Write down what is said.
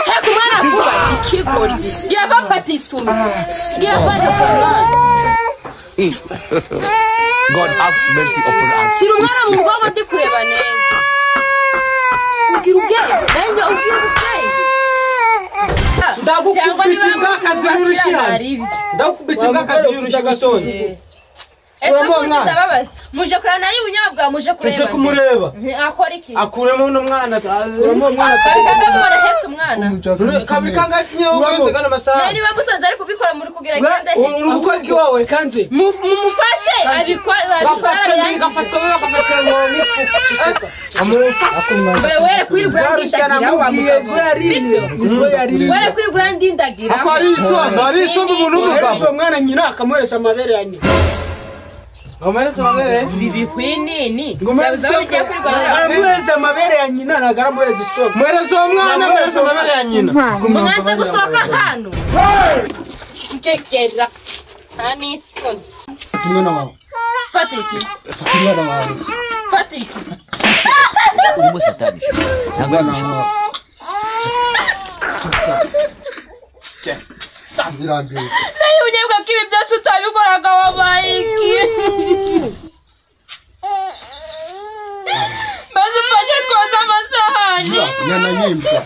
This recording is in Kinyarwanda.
Heko mwana vuba ikigoryi. Gira bafata isumi. Gira bafata kumwana. God have mercy upon us. Shira umwana mu rwabo ndi kureba neza. Ugira ubwenge. Nanjye ugira ubwenge. Ndagukubita imbwakazi y'urushirana. Ndagukubita imbwakazi y'urushirana. Muje kurana nayi bunyabwa muje kureba. Muje kumureba. Akora iki? Akuremo no mwana. Akuremo umwana. Kandi mwana hetse umwana. Kabiri kanga sinyira ubweze kana masaha. Nari bamusanze ari kubikora muri kugira genda. Urukora ki wawe kanje? Mumufashe abikora gafatwa ngo amufa Bare were kwirugura ndindagira were kwirugura ndindagira. Akari isombe umuntu umugabo. Umwana nyina akamuhereza amabere ya nyina. Ngomereza amabere? Bibi kwinini. Ngomereza amabere ya nyina nagaramuhereza isombe. Muhereza umwana muhereza amabere ya nyina. Mwanze gusohoka hano. Mkekeza. Ani son. Mwana wawe. Fatiki. Mwana wawe. Fatiki. Urimo satani. Ntabwo arusha. Tangirange. Nayo unyebwa kibi byose utabikoraga wabayiki. Basi mfanye koza amasahani. Nyana y'imbwa.